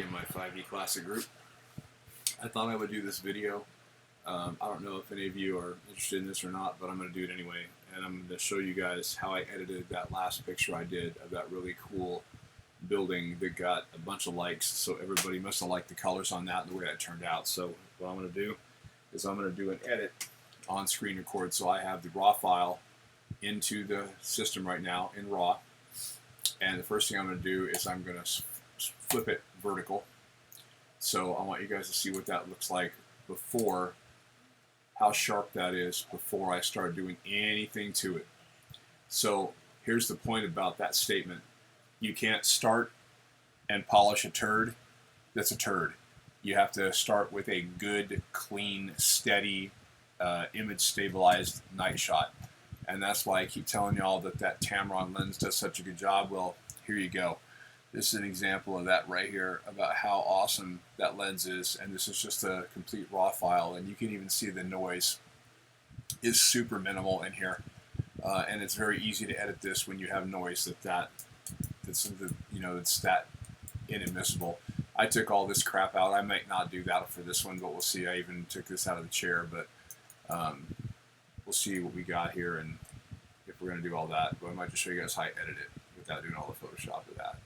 In my 5E Classic group. I thought I would do this video. I don't know if any of you are interested in this or not, but I'm going to do it anyway. And I'm going to show you guys how I edited that last picture I did of that really cool building that got a bunch of likes. So everybody must have liked the colors on that and the way that turned out. So what I'm going to do is I'm going to do an edit on screen record. So I have the raw file into the system right now in raw. And the first thing I'm going to do is I'm going to flip it vertical. So I want you guys to see what that looks like before, how sharp that is before I start doing anything to it. So here's the point about that statement. You can't start and polish a turd that's a turd. You have to start with a good, clean, steady, image stabilized night shot. And that's why I keep telling y'all that that Tamron lens does such a good job. Well, here you go. This is an example of that right here, about how awesome that lens is. And this is just a complete raw file. And you can even see the noise is super minimal in here. And it's very easy to edit this when you have noise it's that inadmissible. I took all this crap out. I might not do that for this one, but we'll see. I even took this out of the chair, but we'll see what we got here and if we're going to do all that. But I might just show you guys how I edit it without doing all the Photoshop of that.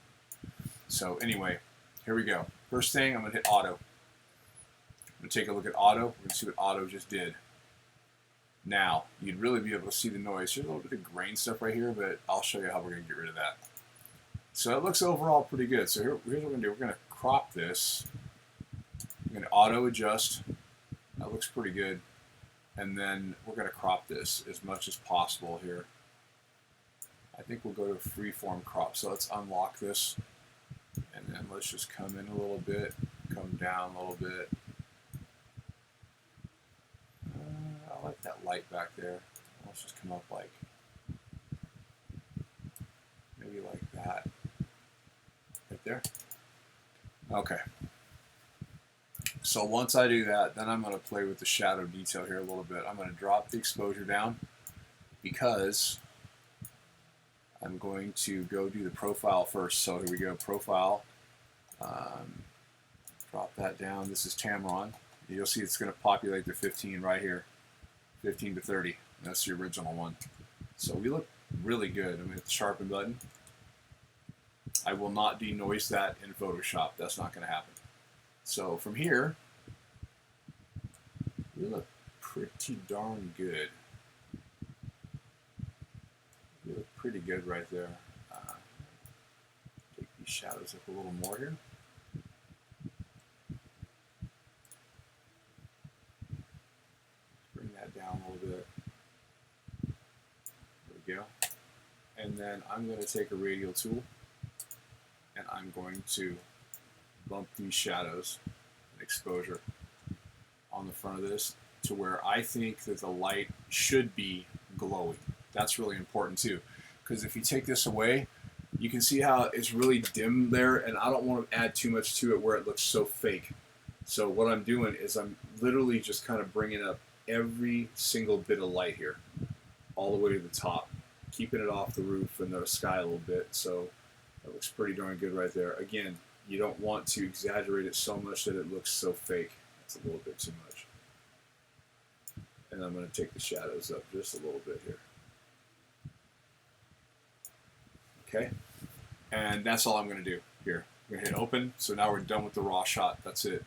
So anyway, here we go. First thing, I'm going to hit auto. I'm going to take a look at auto. We're going to see what auto just did. Now, you'd really be able to see the noise. There's a little bit of grain stuff right here, but I'll show you how we're going to get rid of that. So it looks overall pretty good. So here's what we're going to do. We're going to crop this. I'm going to auto adjust. That looks pretty good. And then we're going to crop this as much as possible here. I think we'll go to freeform crop. So let's unlock this. And then let's just come in a little bit, come down a little bit. I like that light back there. Let's just come up like, maybe like that. Right there. Okay. So once I do that, then I'm going to play with the shadow detail here a little bit. I'm going to drop the exposure down because I'm going to go do the profile first. So here we go, profile. Drop that down. This is Tamron. You'll see it's going to populate the 15 right here, 15 to 30. That's the original one. So we look really good. I'm going to hit the sharpen button. I will not denoise that in Photoshop. That's not going to happen. So from here, we look pretty darn good. We look pretty good right there. Take these shadows up a little more here. Bring that down a little bit. There we go. And then I'm going to take a radial tool and I'm going to bump these shadows and exposure on the front of this to where I think that the light should be glowing. That's really important too, because if you take this away, you can see how it's really dim there, and I don't want to add too much to it where it looks so fake. So what I'm doing is I'm literally just kind of bringing up every single bit of light here, all the way to the top, keeping it off the roof and the sky a little bit. So that looks pretty darn good right there. Again, you don't want to exaggerate it so much that it looks so fake. It's a little bit too much. And I'm going to take the shadows up just a little bit here. Okay, and that's all I'm going to do here. I'm going to hit open, so now we're done with the raw shot. That's it.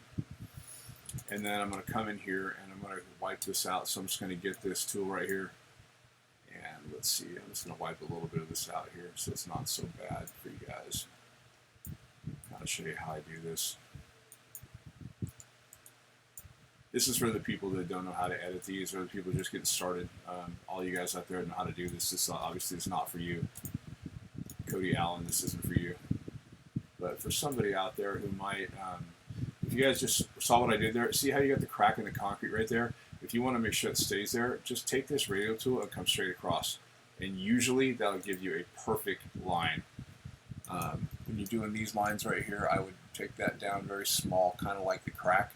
And then I'm going to come in here and I'm going to wipe this out. So I'm just going to get this tool right here. And let's see, I'm just going to wipe a little bit of this out here so it's not so bad for you guys. I'll show you how I do this. This is for the people that don't know how to edit these, or the people just getting started. All you guys out there know how to do this. This obviously is not for you. Cody Allen, this isn't for you. But for somebody out there who might, if you guys just saw what I did there, see how you got the crack in the concrete right there? If you want to make sure it stays there, just take this radial tool and come straight across. And usually that'll give you a perfect line. When you're doing these lines right here, I would take that down very small, kind of like the crack.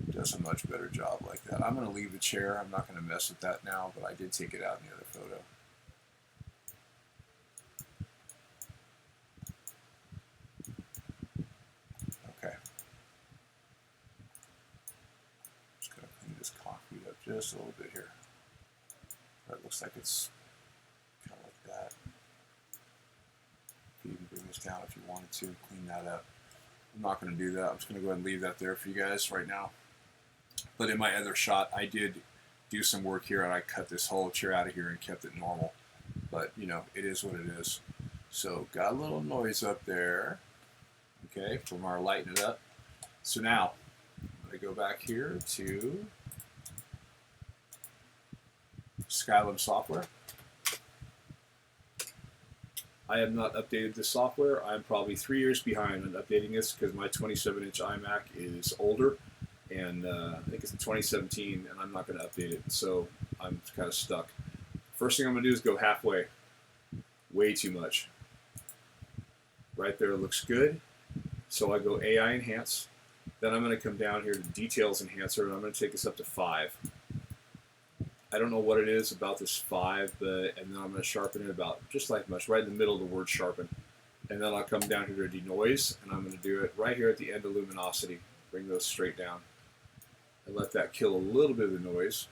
It does a much better job like that. I'm going to leave the chair. I'm not going to mess with that now, but I did take it out in the other photo. just a little bit here. That looks like it's kind of like that. You can bring this down if you wanted to, clean that up. I'm not going to do that. I'm just going to go ahead and leave that there for you guys right now. But in my other shot, I did do some work here, and I cut this whole chair out of here and kept it normal. But, you know, it is what it is. So, got a little noise up there, okay, from our lighten it up. So now, I'm going to go back here to Skylum software. I have not updated this software. I'm probably 3 years behind on updating this because my 27-inch iMac is older, and I think it's 2017, and I'm not going to update it, so I'm kind of stuck. First thing I'm going to do is go halfway. Way too much. Right there looks good. So I go AI Enhance. Then I'm going to come down here to Details Enhancer, and I'm going to take this up to 5. I don't know what it is about this 5, and then I'm going to sharpen it about just like much, right in the middle of the word sharpen. And then I'll come down here to Denoise, and I'm going to do it right here at the end of luminosity. Bring those straight down. And let that kill a little bit of the noise.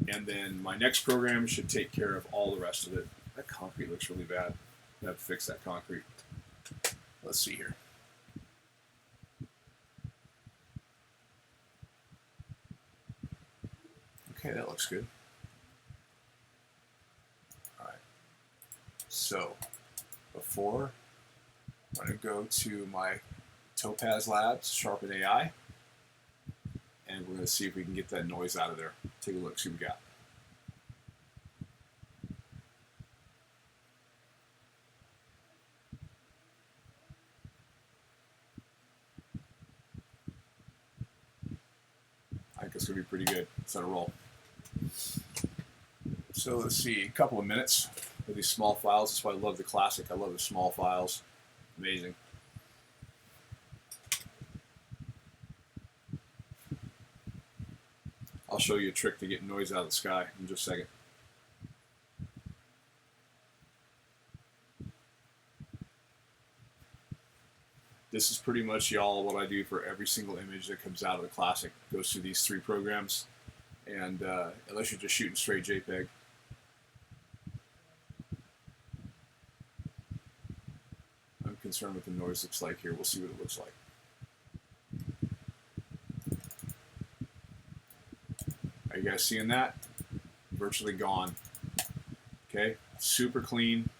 And then my next program should take care of all the rest of it. That concrete looks really bad. I have to fix that concrete. Let's see here. Okay, that looks good. All right. So, before, I'm going to go to my Topaz Labs Sharpen AI, and we're going to see if we can get that noise out of there. Take a look, see what we got. I think it's going to be pretty good. Let's let it roll. So let's see, a couple of minutes with these small files. That's why I love the Classic. I love the small files. Amazing. I'll show you a trick to get noise out of the sky in just a second. This is pretty much, y'all, what I do for every single image that comes out of the Classic. It goes through these 3 programs, and unless you're just shooting straight JPEG. I'm concerned with the noise looks like here. We'll see what it looks like. Are you guys seeing that? Virtually gone. Okay, super clean.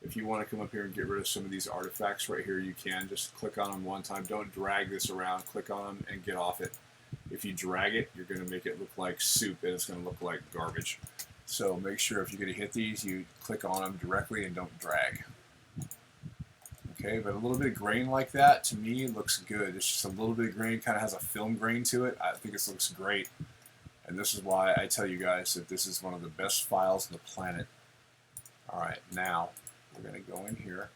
If you want to come up here and get rid of some of these artifacts right here, you can. Just click on them one time. Don't drag this around. Click on them and get off it. If you drag it, you're going to make it look like soup, and it's going to look like garbage. So make sure if you're going to hit these, you click on them directly and don't drag. Okay, but a little bit of grain like that, to me, looks good. It's just a little bit of grain, kind of has a film grain to it. I think this looks great. And this is why I tell you guys that this is one of the best files on the planet. All right, now we're going to go in here.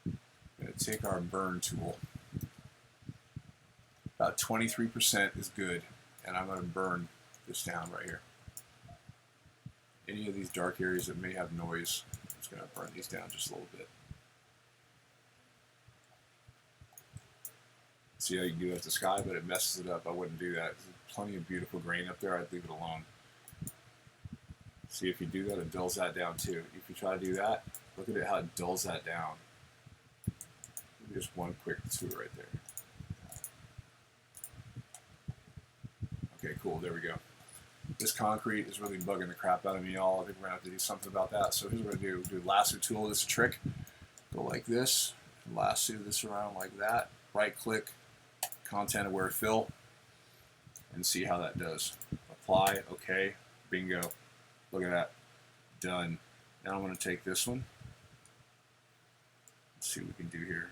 I'm going to take our burn tool. About 23% is good, and I'm going to burn this down right here. Any of these dark areas that may have noise, I'm just going to burn these down just a little bit. See how you can do that to the sky, but it messes it up. I wouldn't do that. There's plenty of beautiful grain up there. I'd leave it alone. See, if you do that, it dulls that down too. If you try to do that, look at it how it dulls that down. Just one quick tool right there. Okay, cool. There we go. This concrete is really bugging the crap out of me, y'all. I think we're going to have to do something about that. So here's what we're going to do. Do lasso tool. This is a trick. Go like this. Lasso this around like that. Right click. Content aware fill. And see how that does. Apply. Okay. Bingo. Look at that. Done. Now I'm going to take this one. Let's see what we can do here.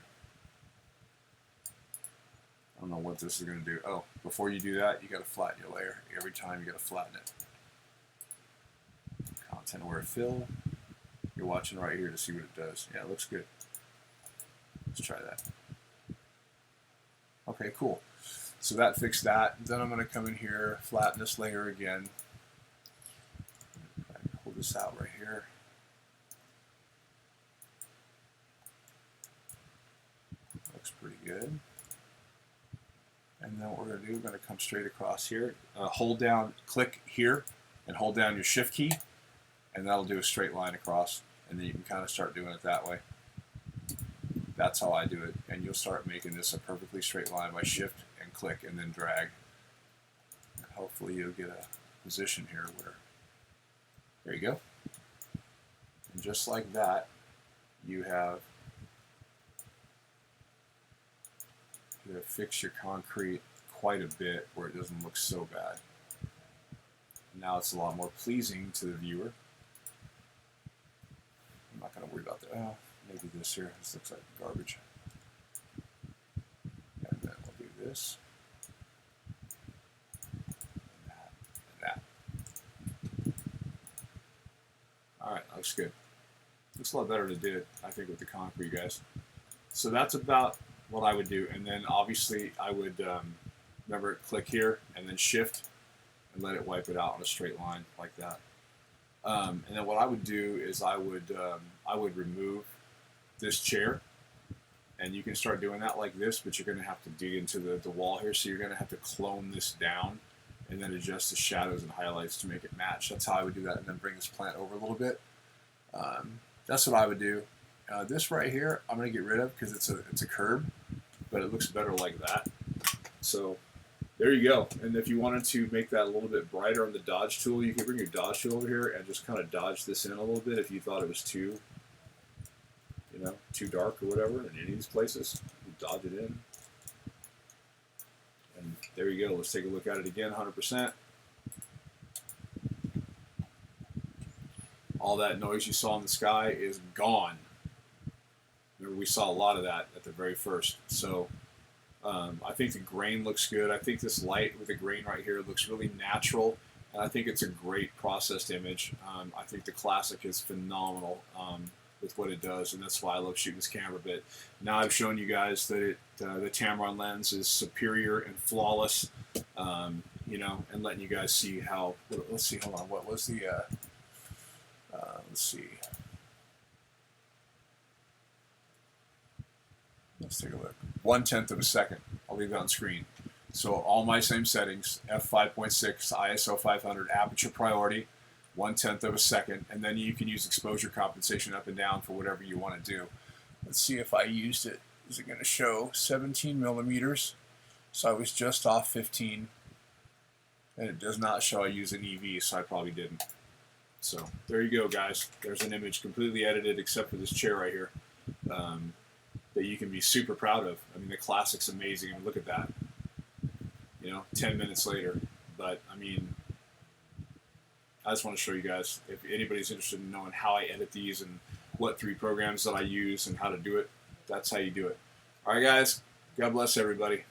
I don't know what this is going to do. Oh, before you do that, you got to flatten your layer. Every time you got to flatten it. Content aware fill. You're watching right here to see what it does. Yeah, it looks good. Let's try that. Okay, cool. So that fixed that. Then I'm going to come in here, flatten this layer again. Pull this out right here. Looks pretty good. And then what we're going to do, we're going to come straight across here. Hold down, click here, and hold down your shift key, and that'll do a straight line across. And then you can kind of start doing it that way. That's how I do it. And you'll start making this a perfectly straight line by shift and click and then drag. And hopefully you'll get a position here where, there you go. And just like that, you have to fix your concrete quite a bit where it doesn't look so bad. Now it's a lot more pleasing to the viewer. I'm not going to worry about that. Oh, maybe this here. This looks like garbage. And then we'll do this. And that. And that. Alright, looks good. Looks a lot better than it did, I think, with the concrete, guys. So that's about what I would do. And then obviously I would, remember, click here and then shift and let it wipe it out on a straight line like that. And then what I would do is I would remove this chair, and you can start doing that like this, but you're going to have to dig into the wall here, so you're going to have to clone this down and then adjust the shadows and highlights to make it match. That's how I would do that, and then bring this plant over a little bit. That's what I would do. This right here I'm going to get rid of because it's a curb, but it looks better like that. So there you go. And if you wanted to make that a little bit brighter on the dodge tool, you can bring your dodge tool over here and just kind of dodge this in a little bit if you thought it was too, too dark or whatever in any of these places. You dodge it in. And there you go. Let's take a look at it again, 100%. All that noise you saw in the sky is gone. Remember, we saw a lot of that at the very first. So I think the grain looks good. I think this light with the grain right here looks really natural. And I think it's a great processed image. I think the Classic is phenomenal with what it does, and that's why I love shooting this camera. But now I've shown you guys that the Tamron lens is superior and flawless, and letting you guys see how. Let's see. Hold on. What was the? Let's see. Let's take a look. 1/10 of a second. I'll leave it on screen. So all my same settings: f5.6, ISO 500, aperture priority, 1/10 of a second, and then you can use exposure compensation up and down for whatever you want to do. Let's see if I used it. Is it going to show 17 millimeters? So I was just off 15, and it does not show I use an EV, so I probably didn't. So there you go, guys. There's an image completely edited except for this chair right here. That you can be super proud of. I mean, the Classic's amazing. I mean, look at that. 10 minutes later. But, I mean, I just want to show you guys, if anybody's interested in knowing how I edit these and what 3 programs that I use and how to do it, that's how you do it. All right, guys. God bless everybody.